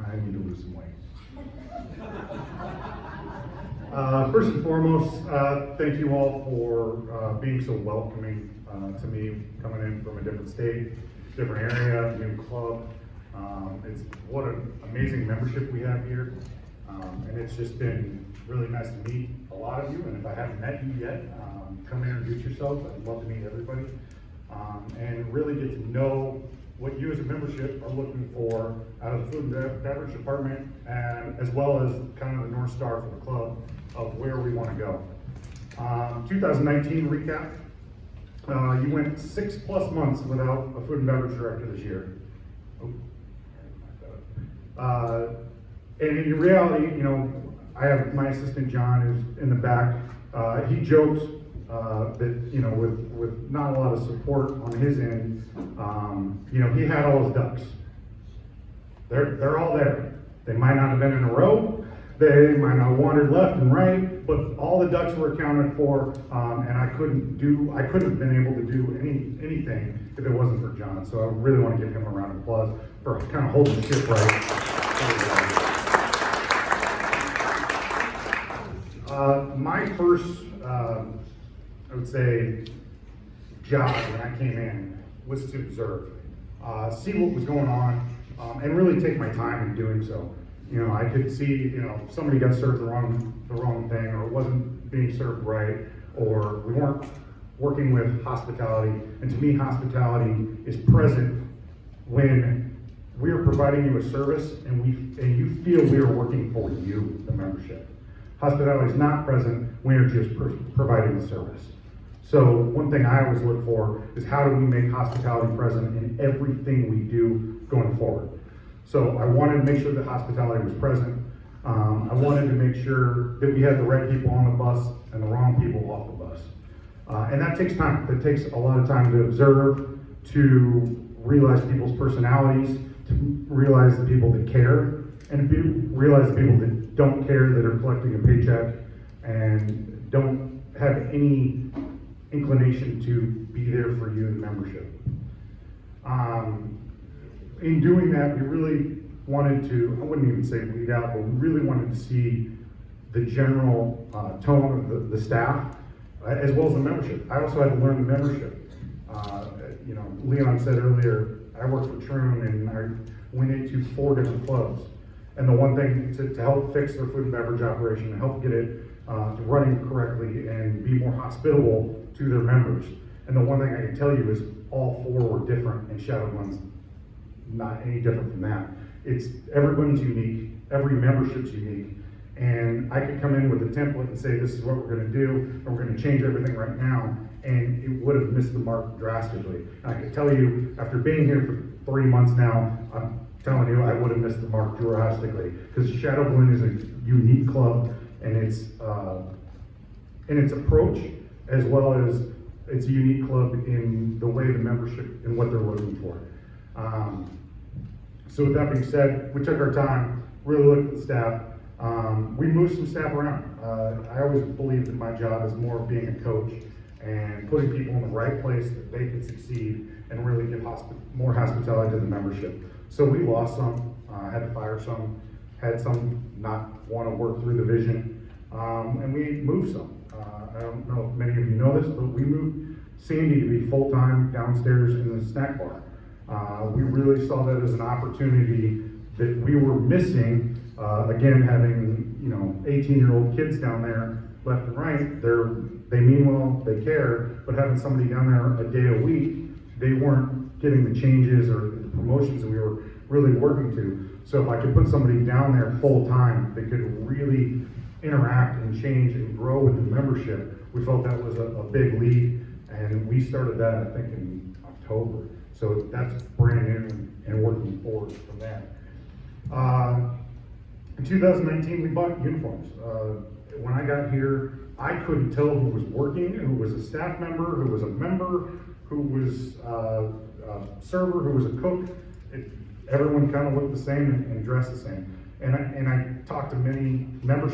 I need to lose some weight. First and foremost, thank you all for being so welcoming to me, coming in from a different state, different area, new club. It's what an amazing membership we have here, and it's just been really nice to meet a lot of you. And if I haven't met you yet, come introduce yourself. I'd love to meet everybody, and really get to know what you as a membership are looking for out of the food and beverage department, and as well as kind of the North Star for the club of where we want to go. 2019 recap. You went 6+ months without a food and beverage director this year. And in reality, you know, I have my assistant John, who's in the back. He jokes that, you know, with not a lot of support on his end, you know, he had all his ducks. They're all there. They might not have been in a row. They might not have wandered left and right, but all the ducks were accounted for, and I couldn't have been able to do anything if it wasn't for John. So I really want to give him a round of applause for kind of holding the ship right. My first, I would say, job when I came in was to observe, see what was going on, and really take my time in doing so. You know, I could see, you know, somebody got served the wrong thing, or it wasn't being served right, or we weren't working with hospitality. And to me, hospitality is present when we are providing you a service and you feel we are working for you, the membership. Hospitality is not present when you're just providing the service. So one thing I always look for is how do we make hospitality present in everything we do going forward. So I wanted to make sure that hospitality was present. I wanted to make sure that we had the right people on the bus and the wrong people off the bus. And that takes time. That takes a lot of time to observe, to realize people's personalities, to realize the people that care, and to realize the people that don't care, that are collecting a paycheck and don't have any inclination to be there for you in membership. In doing that, we really wanted to, I wouldn't even say weed out, but we really wanted to see the general tone of the staff, as well as the membership. I also had to learn the membership. You know, Leon said earlier, I worked for Troon and I went into 4 different clubs. And the one thing to help fix their food and beverage operation, and help get it running correctly and be more hospitable to their members. And the one thing I can tell you is all 4 were different, and Shadow Glen's not any different from that. It's everyone's unique, every membership's unique, and I could come in with a template and say this is what we're going to do, and we're going to change everything right now, and it would have missed the mark drastically. And I can tell you, after being here for 3 months now, I'm telling you I would have missed the mark drastically, because Shadow Glen is a unique club, and it's in its approach, as well as it's a unique club in the way the membership and what they're looking for. So with that being said, we took our time, really looked at the staff. We moved some staff around. I always believe that my job is more of being a coach and putting people in the right place that they can succeed and really give more hospitality to the membership. So we lost some, had to fire some, had some not want to work through the vision, and we moved some. I don't know if many of you know this, but we moved Sandy to be full-time downstairs in the snack bar. We really saw that as an opportunity that we were missing. Again, having 18-year-old kids down there left and right, they mean well, they care, but having somebody down there a day a week, they weren't getting the changes or the promotions that we were really working to. So if I could put somebody down there full time that could really interact and change and grow with the membership, we felt that was a big lead, and we started that I think in October. So that's brand new and working forward from that. In 2019, we bought uniforms. When I got here, I couldn't tell who was working, who was a staff member, who was a member, who was a server, who was a cook. Everyone kind of looked the same and dressed the same. And I talked to many members,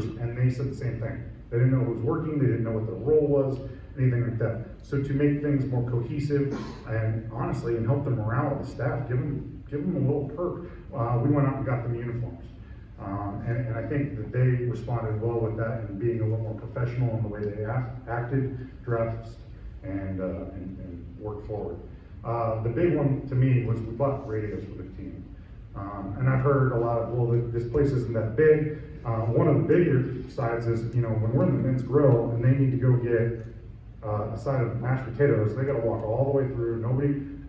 and they said the same thing. They didn't know who was working, they didn't know what their role was, anything like that. So to make things more cohesive and honestly, and help the morale of the staff, give them a little perk. We went out and got them uniforms. And I think that they responded well with that and being a little more professional in the way they acted, dressed, and worked forward. The big one to me was we bought radios for the team. And I've heard a lot of, well, this place isn't that big. One of the bigger sides is, when we're in the men's grill and they need to go get a side of mashed potatoes, they gotta walk all the way through,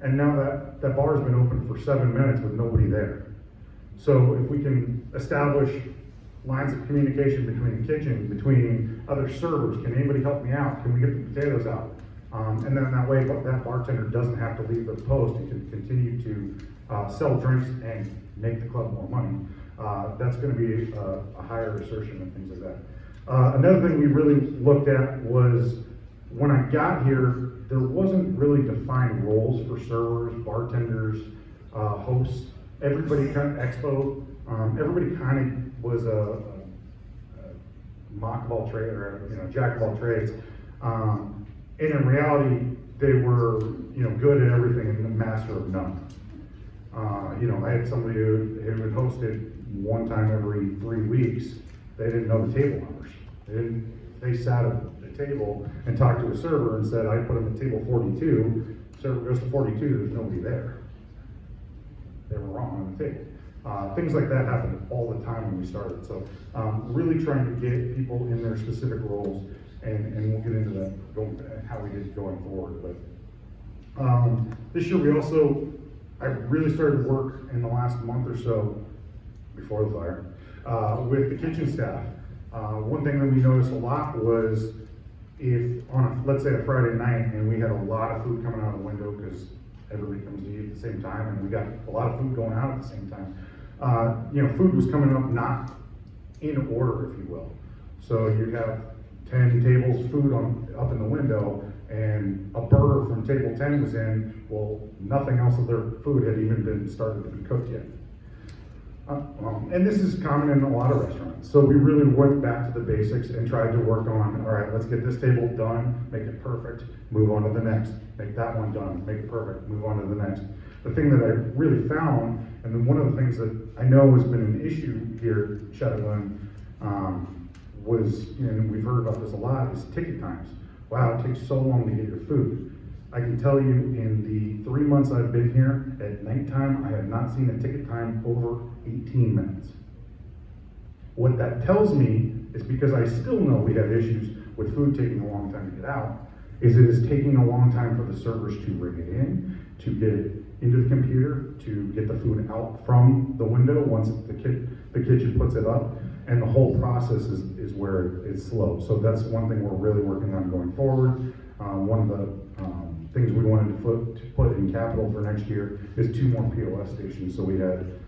and now that bar's been open for 7 minutes with nobody there. So if we can establish lines of communication between the kitchen, between other servers, can anybody help me out? Can we get the potatoes out? And then that way, that bartender doesn't have to leave their post and can continue to sell drinks and make the club more money. That's going to be a higher assertion and things like that. Another thing we really looked at was when I got here, there wasn't really defined roles for servers, bartenders, hosts. Everybody kind of everybody kind of was a mock of all trades, or jack of all trades. And in reality, they were good at everything and the master of none. I had somebody who had hosted one time every 3 weeks. They didn't know the table numbers. They sat at the table and talked to a server and said, I put them at table 42. Server goes to 42, there's nobody there. They were wrong on the table. Things like that happened all the time when we started. So really trying to get people in their specific roles, and we'll get into that, how we did going forward. But this year I really started work in the last month or so, before the fire, with the kitchen staff. One thing that we noticed a lot was if on let's say a Friday night and we had a lot of food coming out of the window because everybody comes to eat at the same time and we got a lot of food going out at the same time. Food was coming up not in order, if you will. So you have 10 tables food up in the window and a burger from table 10 was in, well, nothing else of their food had even been started to be cooked yet. And this is common in a lot of restaurants. So we really went back to the basics and tried to work on, all right, let's get this table done, make it perfect, move on to the next. Make that one done, make it perfect, move on to the next. The thing that I really found, and then one of the things that I know has been an issue here at Shadow Glen, was, and we've heard about this a lot, is ticket times. Wow, it takes so long to get your food. I can tell you in the 3 months I've been here, at nighttime, I have not seen a ticket time over 18 minutes. What that tells me is, because I still know we have issues with food taking a long time to get out, is it is taking a long time for the servers to bring it in, to get it into the computer, to get the food out from the window once the kitchen puts it up, and the whole process is where it's slow. So that's one thing we're really working on going forward. One of the things we wanted to put in capital for next year is 2 more POS stations, so we had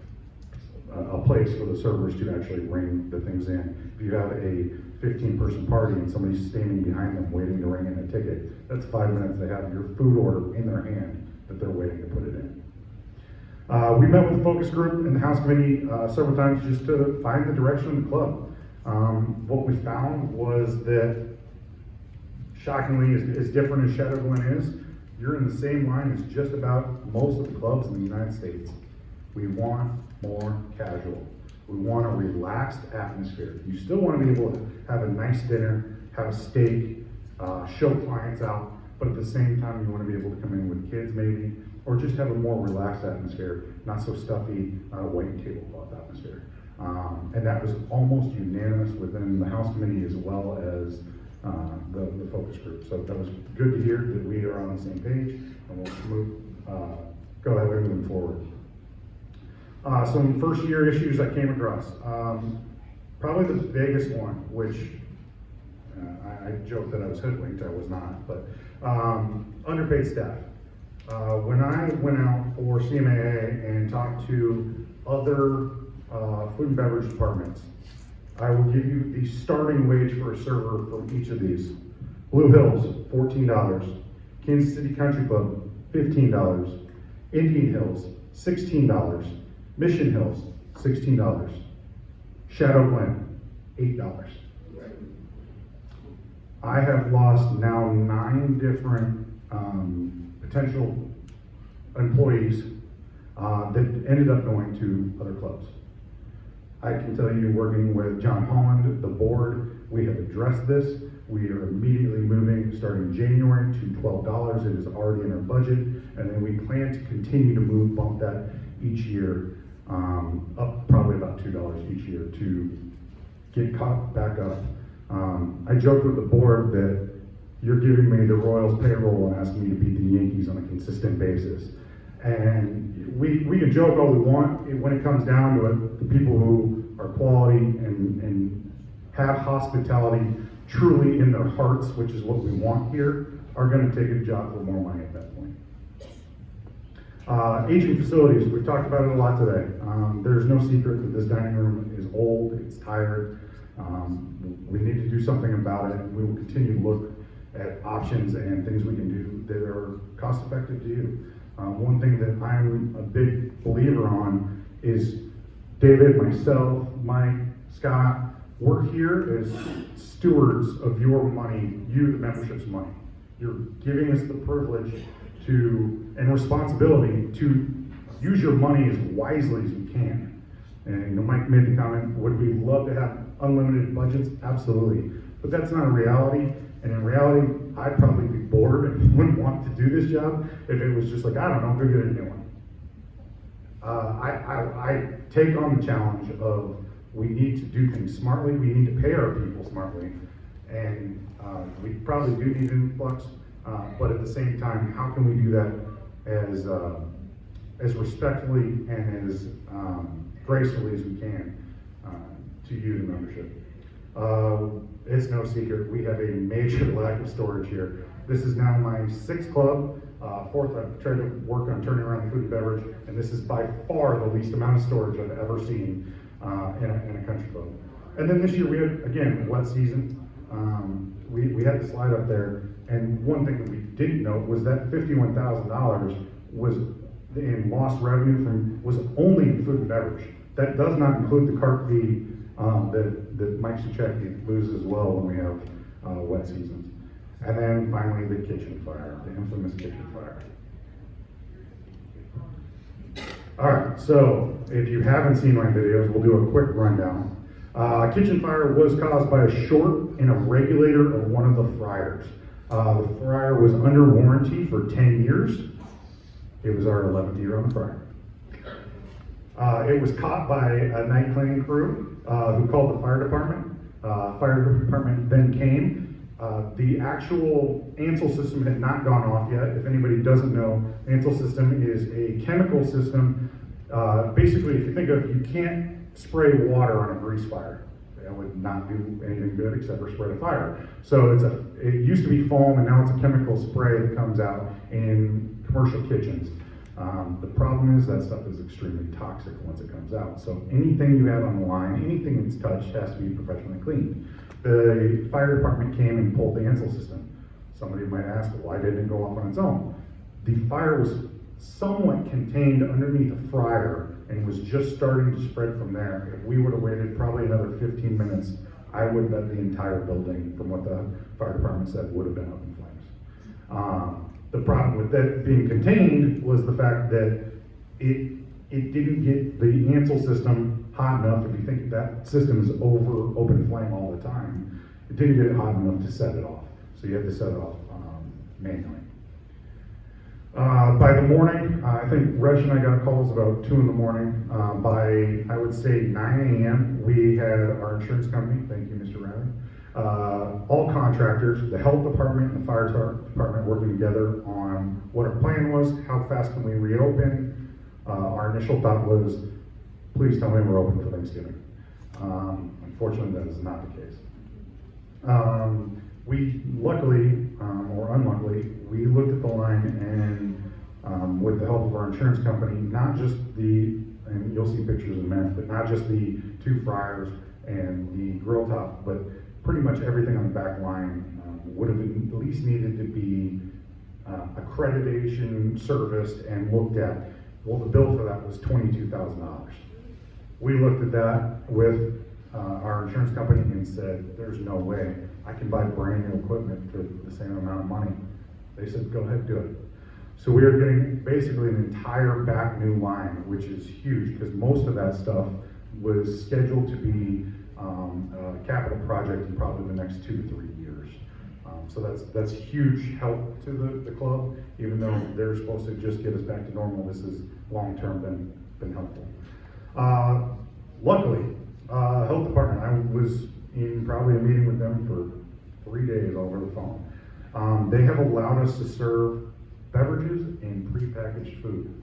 a place for the servers to actually ring the things in. If you have a 15-person party and somebody's standing behind them waiting to ring in a ticket, that's 5 minutes they have your food order in their hand that they're waiting to put it in. We met with the focus group and the house committee several times just to find the direction of the club. What we found was that, shockingly, as different as Shadow Glen is, you're in the same line as just about most of the clubs in the United States. We want more casual. We want a relaxed atmosphere. You still want to be able to have a nice dinner, have a steak, show clients out, but at the same time you want to be able to come in with kids maybe, or just have a more relaxed atmosphere, not so stuffy, white tablecloth atmosphere. And that was almost unanimous within the house committee as well as the focus group. So that was good to hear that we are on the same page, and we'll go that way moving forward. Some first year issues I came across. Probably the biggest one, which I joked that I was hoodwinked, I was not, but underpaid staff. When I went out for CMAA and talked to other food and beverage departments, I will give you the starting wage for a server from each of these. Blue Hills, $14. Kansas City Country Club, $15. Indian Hills, $16. Mission Hills, $16. Shadow Glen, $8. I have lost now 9 different potential employees that ended up going to other clubs. I can tell you, working with John Holland, the board, we have addressed this. We are immediately moving, starting January, to $12. It is already in our budget, and then we plan to continue to bump that each year, up probably about $2 each year to get caught back up. I joked with the board that you're giving me the Royals payroll and asking me to beat the Yankees on a consistent basis. And we can joke all we want. When it comes down to it, the people who are quality and have hospitality truly in their hearts, which is what we want here, are going to take a job for more money at that point. Aging facilities, we've talked about it a lot today. There's no secret that this dining room is old, it's tired. We need to do something about it, and we will continue to look at options and things we can do that are cost effective to you. One thing that I'm a big believer on is David, myself, Mike, Scott, we're here as stewards of your money, the membership's money. You're giving us the privilege and responsibility to use your money as wisely as you can. And Mike made the comment, would we love to have unlimited budgets? Absolutely. But that's not a reality. And in reality, I'd probably be bored and wouldn't want to do this job if it was just like, I don't know, go get a new one. I take on the challenge of we need to do things smartly, we need to pay our people smartly, and we probably do need an influx, but at the same time, how can we do that as respectfully and as gracefully as we can to you, the membership. It's no secret, we have a major lack of storage here. This is now my 6th club, 4th I've tried to work on turning around food and beverage, and this is by far the least amount of storage I've ever seen in a country club. And then this year we had, again, wet season. We had the slide up there, and one thing that we didn't know was that $51,000 was in lost revenue was only in food and beverage. That does not include the cart fee that Mike Suchecki loses as well when we have wet seasons. And then finally the kitchen fire, the infamous kitchen fire. All right, so if you haven't seen my videos, we'll do a quick rundown. Kitchen fire was caused by a short in a regulator of one of the fryers. The fryer was under warranty for 10 years. It was our 11th year on the fryer. It was caught by a night cleaning crew who called the fire department. Fire department then came. The actual Ansel system had not gone off yet. If anybody doesn't know, Ansel system is a chemical system. Basically, if you think of, you can't spray water on a grease fire. That would not do anything good except for spread a fire. So it used to be foam, and now it's a chemical spray that comes out in commercial kitchens. The problem is that stuff is extremely toxic once it comes out. So anything you have on the line, anything that's touched has to be professionally cleaned. The fire department came and pulled the Ansel system. Somebody might ask, why didn't it go off on its own? The fire was somewhat contained underneath a fryer and was just starting to spread from there. If we would have waited probably another 15 minutes, I would bet the entire building, from what the fire department said, would have been up in flames. The problem with that being contained was the fact that it didn't get the Ansel system hot enough. If you think that system is over open flame all the time, it didn't get it hot enough to set it off. So you had to set it off manually. By the morning, I think Resh and I got calls about 2 in the morning. By, I would say, 9 a.m., we had our insurance company, thank you, Mr. Riley, all contractors, the health department and the fire department working together on what our plan was, how fast can we reopen. Our initial thought was, please tell me we're open for Thanksgiving. Unfortunately, that is not the case. We luckily, or unluckily, we looked at the line and with the help of our insurance company, not just and you'll see pictures in a minute, but not just the 2 fryers and the grill top, but pretty much everything on the back line would have at least needed to be accreditation serviced and looked at. Well, the bill for that was $22,000. We looked at that with our insurance company and said, there's no way I can buy brand new equipment for the same amount of money. They said, go ahead, do it. So we are getting basically an entire back new line, which is huge because most of that stuff was scheduled to be a capital project in probably the next 2 to 3 years. So that's huge help to the club, even though they're supposed to just get us back to normal. This is long-term been helpful. Luckily, health department, I was in probably a meeting with them for 3 days over the phone. They have allowed us to serve beverages and prepackaged food.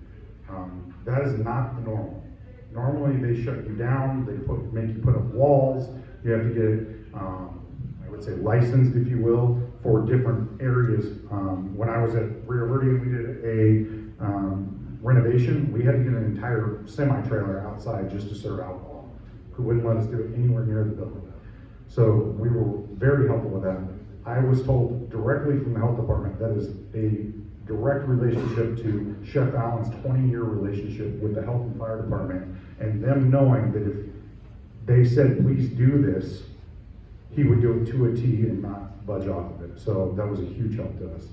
That is not the normal. Normally they shut you down, they make you put up walls, you have to get, I would say licensed, if you will, for different areas. When I was at Rio Verde, we did a renovation. We had to get an entire semi-trailer outside just to serve alcohol. Who wouldn't let us do it anywhere near the building. So we were very helpful with that. I was told directly from the health department that is a direct relationship to Chef Allen's 20-year relationship with the health and fire department, and them knowing that if they said, please do this, he would do it to a T and not budge off of it. So that was a huge help to us.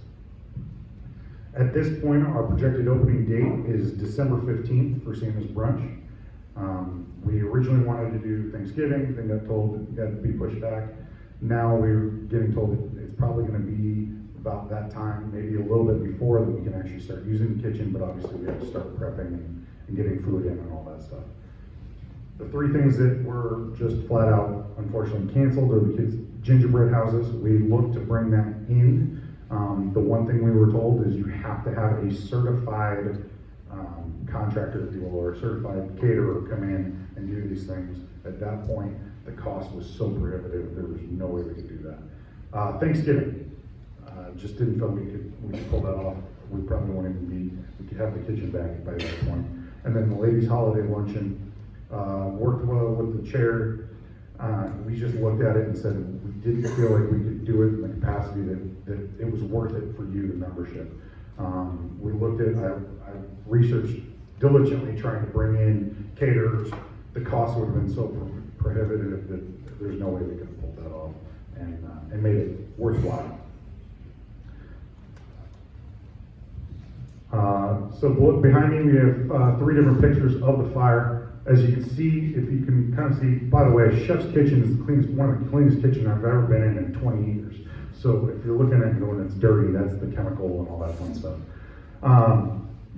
At this point, our projected opening date is December 15th for Santa's Brunch. We originally wanted to do Thanksgiving, then got told it had to be pushed back. Now we're getting told that it's probably going to be about that time, maybe a little bit before, that we can actually start using the kitchen, but obviously we have to start prepping and getting food in and all that stuff. The 3 things that were just flat out, unfortunately, canceled are the kids' gingerbread houses. We looked to bring that in. The one thing we were told is you have to have a certified contractor, if you will, or a certified caterer come in and do these things. At that point, the cost was so prohibitive, there was no way we could do that. Thanksgiving, just didn't feel we could pull that off. We probably won't even be, we could have the kitchen back by that point. And then the ladies' holiday luncheon, worked well with the chair. We just looked at it and said we didn't feel like we could do it in the capacity that it was worth it for you, the membership. We looked at, I researched diligently trying to bring in caterers. The cost would have been so prohibitive that there's no way we could have pulled that off and made it worthwhile. So behind me we have 3 different pictures of the fire. As you can see, if you can kind of see, by the way, Chef's Kitchen is one of the cleanest kitchen I've ever been in 20 years. So if you're looking at it when it's dirty, that's the chemical and all that fun stuff.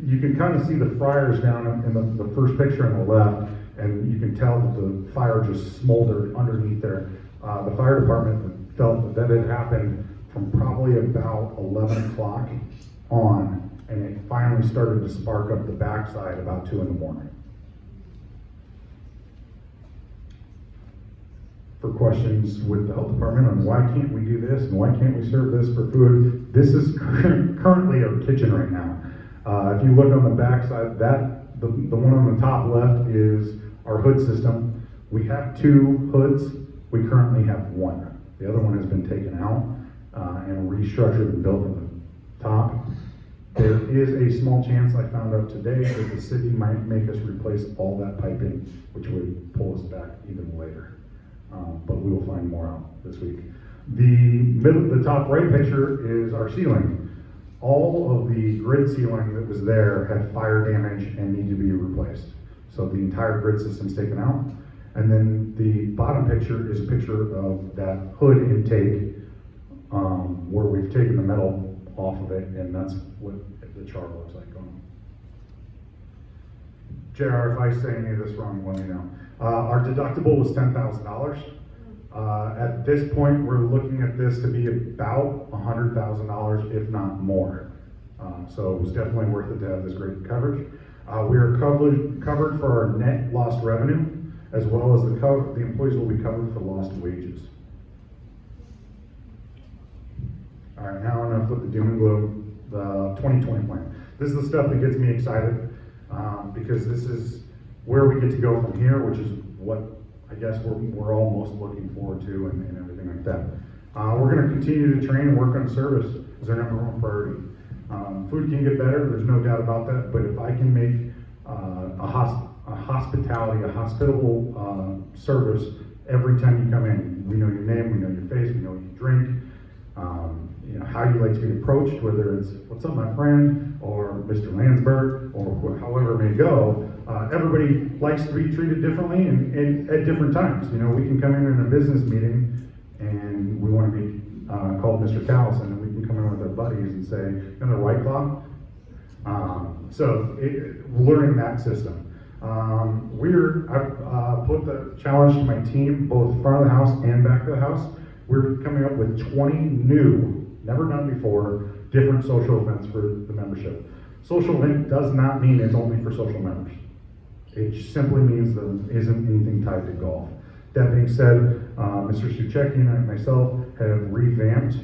You can kind of see the fryers down in the first picture on the left, and you can tell that the fire just smoldered underneath there. The fire department felt that it happened from probably about 11 o'clock on, and it finally started to spark up the backside about 2 in the morning. For questions with the health department on why can't we do this and why can't we serve this for food, this is currently our kitchen right now. If you look on the backside, the one on the top left is our hood system. We have 2 hoods. We currently have 1. The other one has been taken out and restructured and built on the top. There is a small chance, I found out today, that the city might make us replace all that piping, which would pull us back even later. But we will find more out this week. The top right picture is our ceiling. All of the grid ceiling that was there had fire damage and need to be replaced. So the entire grid system's taken out. And then the bottom picture is a picture of that hood intake where we've taken the metal off of it, and that's what the char looks like on. JR, if I say any of this wrong, let me know. Our deductible was $10,000. At this point, we're looking at this to be about $100,000, if not more. So it was definitely worth it to have this great coverage. We are covered for our net lost revenue, as well as the employees will be covered for lost wages. All right, now enough with the doom and gloom, the 2020 plan. This is the stuff that gets me excited because this is where we get to go from here, which is what I guess we're all most looking forward to and everything like that. We're going to continue to train and work on service as our #1 priority. Food can get better, there's no doubt about that, but if I can make a hospitality, a hospitable service every time you come in. We know your name, we know your face, we know what you drink, how you like to be approached, whether it's, "What's up, my friend?" or "Mr. Landsberg," or however it may go. Everybody likes to be treated differently and at different times. We can come in a business meeting and we want to be called Mr. Callison, and we can come in with our buddies and say, "Another White Claw." Learning that system. I've put the challenge to my team, both front of the house and back of the house. We're coming up with 20 new, never done before, different social events for the membership. Social event does not mean it's only for social members. It simply means there isn't anything tied to golf. That being said, Mr. Suchecki and I, myself, have revamped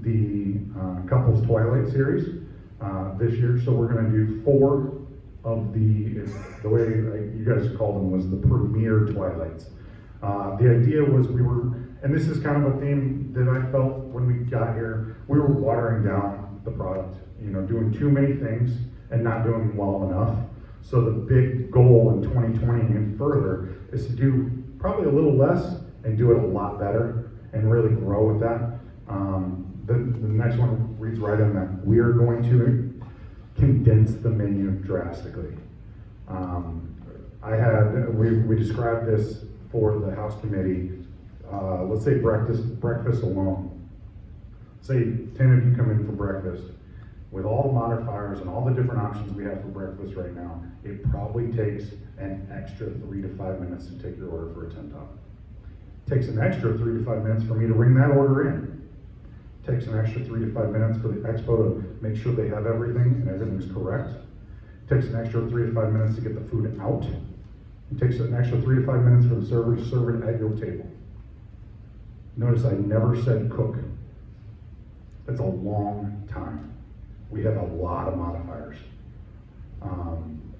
the Couples Twilight Series this year. So we're going to do 4 of the way you guys called them was the premier Twilights. The idea was and this is kind of a theme that I felt when we got here, we were watering down the product, doing too many things and not doing them well enough. So the big goal in 2020 and further is to do probably a little less and do it a lot better and really grow with that. The next one reads right on that. We are going to condense the menu drastically. We described this for the house committee. Let's say breakfast alone. Say 10 of you come in for breakfast. With all the modifiers and all the different options we have for breakfast right now, it probably takes an extra 3 to 5 minutes to take your order for a 10 top. It takes an extra 3 to 5 minutes for me to ring that order in. It takes an extra 3 to 5 minutes for the expo to make sure they have everything and everything's correct. It takes an extra 3 to 5 minutes to get the food out. It takes an extra 3 to 5 minutes for the server to serve it at your table. Notice I never said cook. That's a long time. We have a lot of modifiers.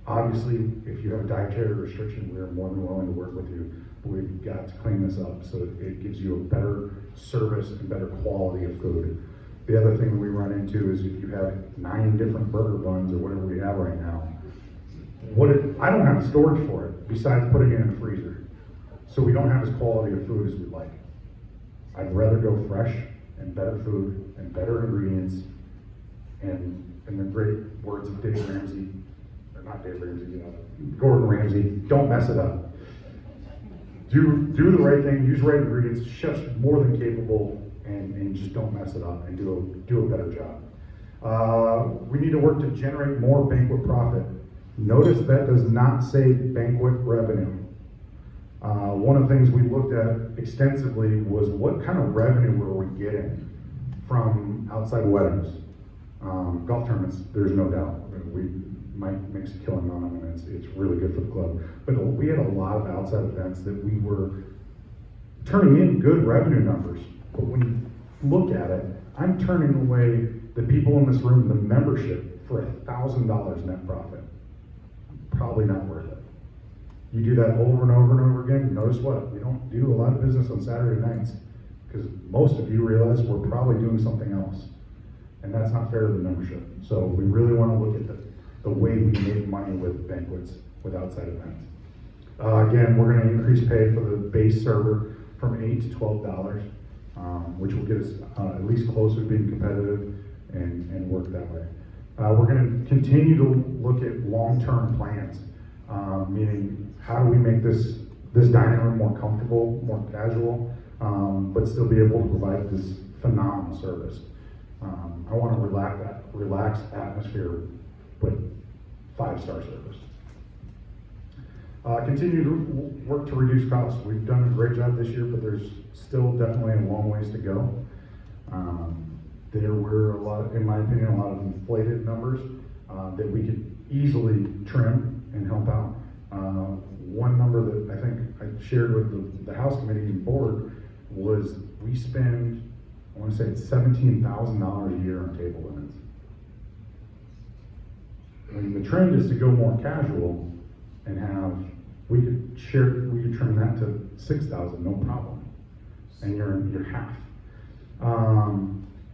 Obviously, if you have a dietary restriction, we are more than willing to work with you, but we've got to clean this up so that it gives you a better service and better quality of food. The other thing we run into is if you have 9 different burger buns or whatever we have right now, I don't have the storage for it besides putting it in a freezer. So we don't have as quality of food as we'd like. I'd rather go fresh and better food and better ingredients and the great words of Dave Ramsey, or not Dave Ramsey, Gordon Ramsay, don't mess it up. Do the right thing, use the right ingredients, chef's more than capable, and just don't mess it up and do a better job. We need to work to generate more banquet profit. Notice that does not say banquet revenue. One of the things we looked at extensively was what kind of revenue were we getting from outside weddings. Golf tournaments, there's no doubt. Mike makes a killing on them, and it's really good for the club. But we had a lot of outside events that we were turning in good revenue numbers. But when you look at it, I'm turning away the people in this room, the membership, for $1,000 net profit. Probably not worth it. You do that over and over and over again, notice what? We don't do a lot of business on Saturday nights because most of you realize we're probably doing something else. And that's not fair to the membership. So we really want to look at the way we make money with banquets, with outside events. Again, we're going to increase pay for the base server from $8 to $12, which will get us at least closer to being competitive and work that way. We're going to continue to look at long-term plans, meaning how do we make this dining room more comfortable, more casual, but still be able to provide this phenomenal service. I want to relaxed atmosphere, but 5-star service. Continue to work to reduce costs. We've done a great job this year, but there's still definitely a long ways to go. There were in my opinion, a lot of inflated numbers that we could easily trim and help out. One number that I think I shared with the House Committee and Board was we spend, I want to say it's $17,000 a year on table limits. And the trend is to go more casual and we could trim that to 6,000, no problem. And you're half.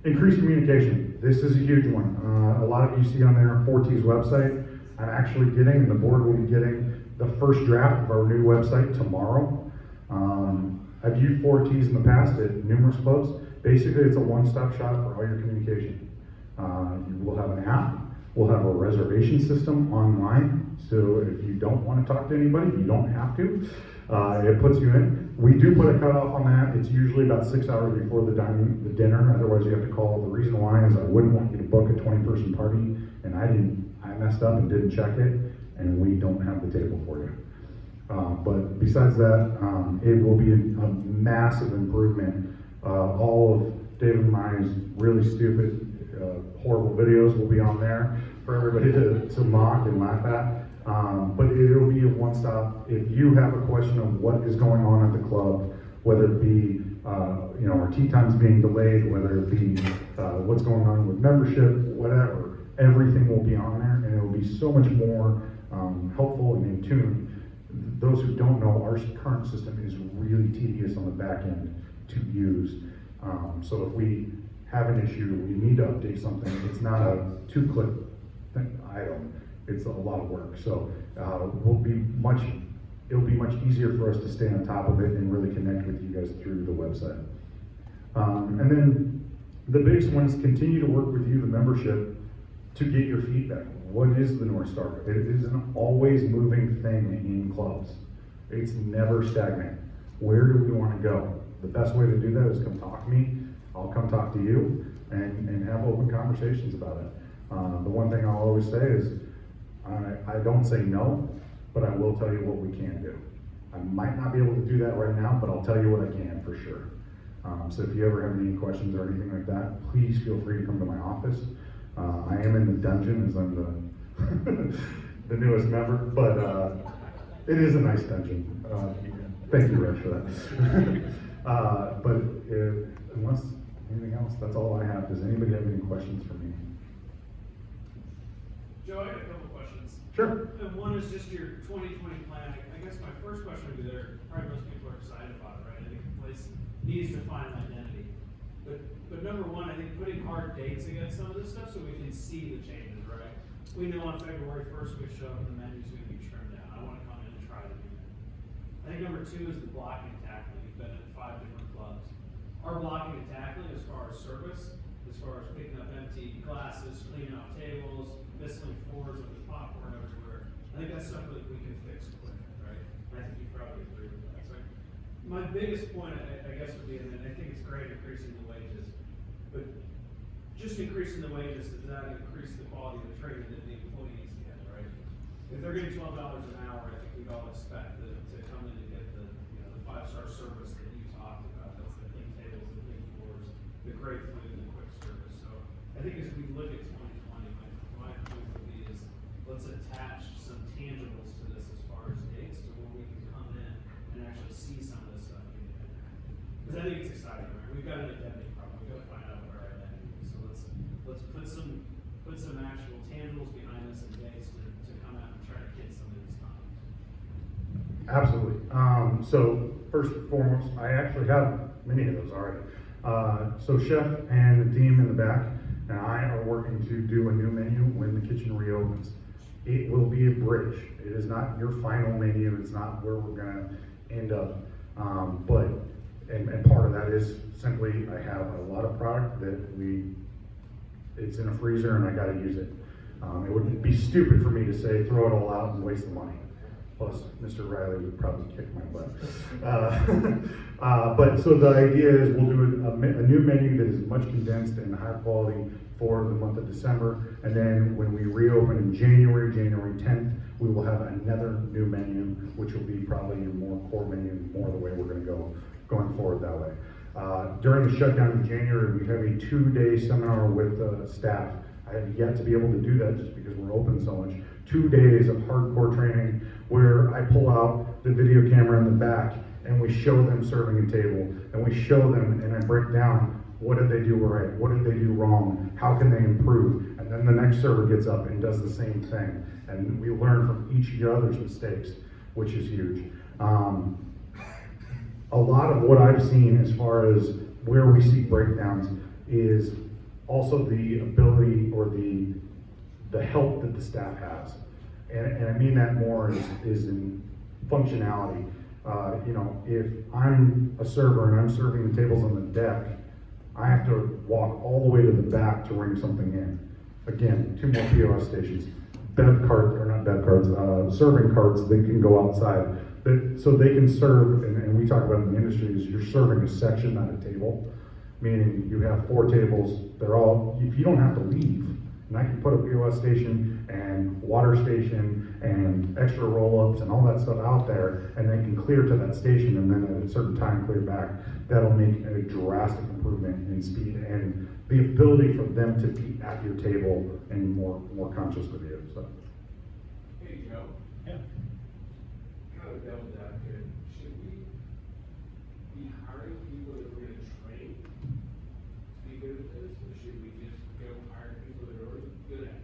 Increased communication. This is a huge one. A lot of you see on there on 4T's website, I'm actually getting, and the board will be getting, the first draft of our new website tomorrow. I've used 4Ts in the past at numerous clubs. Basically, it's a one-stop shop for all your communication. We'll have an app, we'll have a reservation system online, so if you don't want to talk to anybody, you don't have to. It puts you in. We do put a cutoff on that. It's usually about 6 hours before the dinner, otherwise you have to call. The reason why is I wouldn't want you to book a 20-person party, and I messed up and didn't check it, and we don't have the table for you. But besides that, it will be a massive improvement. All of David and my really stupid, horrible videos will be on there for everybody to mock and laugh at. But it'll be a one-stop. If you have a question of what is going on at the club, whether it be our tea times being delayed, whether it be what's going on with membership, whatever, everything will be on there, and it will be so much more helpful and in tune. Those who don't know, our current system is really tedious on the back end to use. So if we have an issue, we need to update something, it's not a 2-click item, it's a lot of work. So it'll be much easier for us to stay on top of it and really connect with you guys through the website. And then the biggest one is continue to work with you, the membership, to get your feedback. What is the North Star? It is an always moving thing in clubs. It's never stagnant. Where do we want to go? The best way to do that is come talk to me. I'll come talk to you and have open conversations about it. The one thing I'll always say is, I don't say no, but I will tell you what we can do. I might not be able to do that right now, but I'll tell you what I can for sure. So if you ever have any questions or anything like that, please feel free to come to my office. I am in the dungeon as I'm the newest member, but it is a nice dungeon. Thank you, Rich, for that. But unless anything else, that's all I have. Does anybody have any questions for me? Joe, I got a couple questions. Sure. And one is just your 2020 plan. I guess my first question would be there. Probably most people are excited about it, right? I think the place needs to find an identity. But number one, I think putting hard dates against some of this stuff so we can see the changes, right? We know on February 1st we show up and the menu's going to be trimmed down. I want to come in and try to do that. I think number two is the blocking and tackling. You've been at 5 different clubs. Our blocking and tackling as far as service, as far as picking up empty glasses, cleaning out tables, missing floors with the popcorn everywhere, I think that's something that we can fix quick, right? And I think you probably agree with that. So my biggest point, I guess, would be, and I think it's great increasing the wages, but just increasing the wages does not increase the quality of the training that the employees get, right? If they're getting $12 an hour, I think we'd all expect to come in and get the 5-star service that you talked about. That's the clean tables, the clean floors, the great food, and the quick service. So I think as we look at 2020, my point would be is let's attach some tangibles to this as far as dates to where we can come in and actually see some of this stuff being enacted. Because I think it's exciting, right? We've got an identity problem. We've got to find out what our identity is. So let's put some actual tangibles behind us and dates to come out and try to hit some of these times. Absolutely. So first and foremost, I actually have many of those already. So Chef and the team in the back and I are working to do a new menu when the kitchen reopens. It will be a bridge. It is not your final menu. It's not where we're going to end up. But part of that is simply I have a lot of product that it's in a freezer and I got to use it. It would be stupid for me to say throw it all out and waste the money. Plus, Mr. Riley would probably kick my butt. But so the idea is we'll do a new menu that is much condensed and higher quality for the month of December. And then when we reopen in January 10th, we will have another new menu, which will be probably your more core menu, more the way we're going to go going forward that way. During the shutdown in January, we have a 2-day seminar with staff. I have yet to be able to do that just because we're open so much. 2 days of hardcore training where I pull out the video camera in the back and we show them serving a table and we show them and I break down what did they do right, what did they do wrong, how can they improve, and then the next server gets up and does the same thing and we learn from each other's mistakes, which is huge. A lot of what I've seen as far as where we see breakdowns is also the ability or the help that the staff has. And I mean that more is in functionality. You know, if I'm a server and I'm serving the tables on the deck, I have to walk all the way to the back to ring something in. Again, 2 more POS stations. Bev carts, or not bev carts, serving carts, they can go outside. So they can serve, and we talk about in the industry, is you're serving a section, not a table. Meaning you have 4 tables, they're all, if you don't have to leave, and I can put a POS station and water station and extra roll-ups and all that stuff out there, and they can clear to that station and then at a certain time clear back. That'll make a drastic improvement in speed and the ability for them to be at your table and more conscious with you, so. Hey, Joe. Yeah. Kind of devil's advocate, should we be hiring people that we're gonna train to be good at this, or should we just go hire people that are already good at it?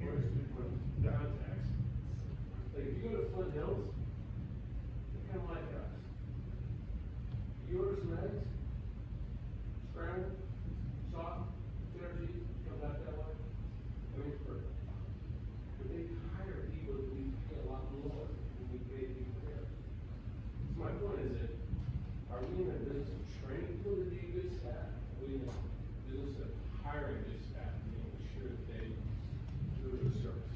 Here's different contexts. Like, if you go to Flint Hills, they're kind of like us. You order some eggs, scrambled, soft, energy, comes out that way. I mean, it's perfect. But they hire people that we pay a lot more than we pay people here. So my point is that, are we in a business of training people to be good staff? Are we in a business of hiring good staff and making sure that they do a good service?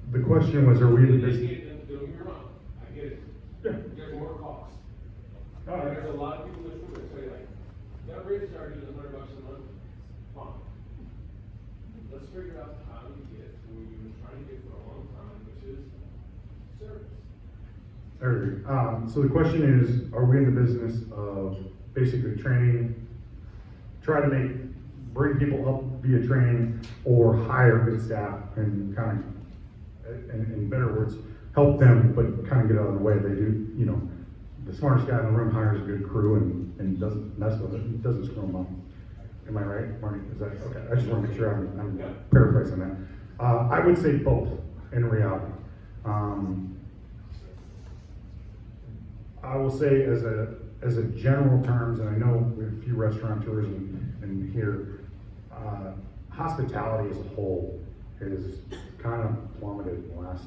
The question was, are we in the Don't business? get me wrong, I get it. Yeah. There's more cost. All right. There's a lot of people in this room that say like, that rate started at $100 a month, fine. Let's figure out how to get to where we've been trying to get for a long time, which is service. So the question is, are we in the business of basically training, try to bring people up via training, or hire good staff and kind of, in better words, help them, but kind of get out of the way. They do, you know, the smartest guy in the room hires a good crew and doesn't mess with it, doesn't screw them up. Am I right, Marty? Is that, okay, I just want to make sure I'm paraphrasing that. I would say both, in reality. I will say as a general terms, and I know we have a few restaurateurs in here, hospitality as a whole has kind of plummeted in the last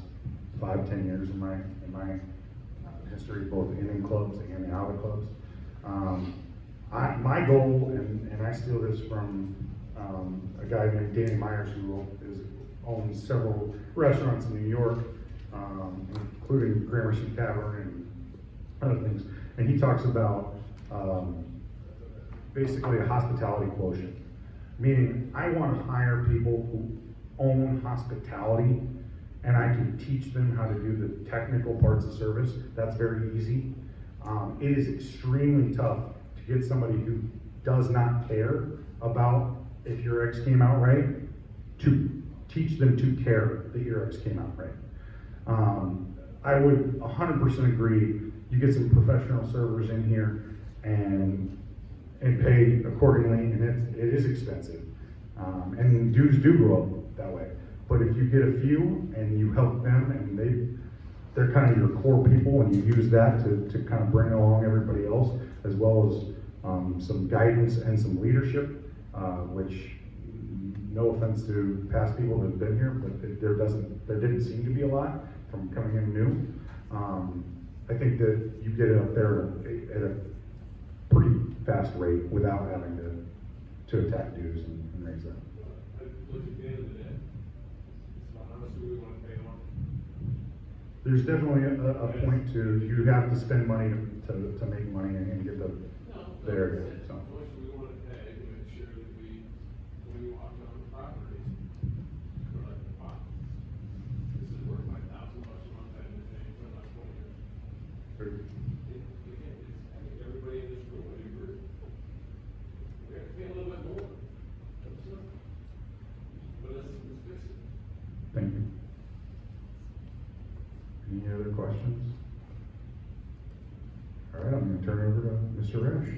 5-10 years in my history, both in clubs and out of clubs. My goal, and I steal this from a guy named Danny Myers, who owns several restaurants in New York, including Gramercy Tavern and other things. And he talks about basically a hospitality quotient, meaning I want to hire people who own hospitality, and I can teach them how to do the technical parts of service. That's very easy. It is extremely tough to get somebody who does not care about if your eggs came out right, to teach them to care that your eggs came out right. I would 100% agree. You get some professional servers in here and pay accordingly, and it is expensive. And dues do go up that way. But if you get a few and you help them, and they're kind of your core people, and you use that to kind of bring along everybody else, as well as some guidance and some leadership, which, no offense to past people that have been here, but there didn't seem to be a lot from coming in new. I think that you get it up there at a pretty fast rate without having to attack dues and raise that. Look at the end of the day, it's about how much do we want to pay them. There's definitely a point to, you have to spend money to make money and get the area, so. How much do we want to pay to make sure that when we walk on the property, we're like, wow, this is worth $5,000 a month, I've been paying for the last 20 years. I think everybody in this room would agree. We have to pay a little bit more. But let's fix it. Thank you. Any other questions? All right, I'm gonna turn it over to Mr. Rash.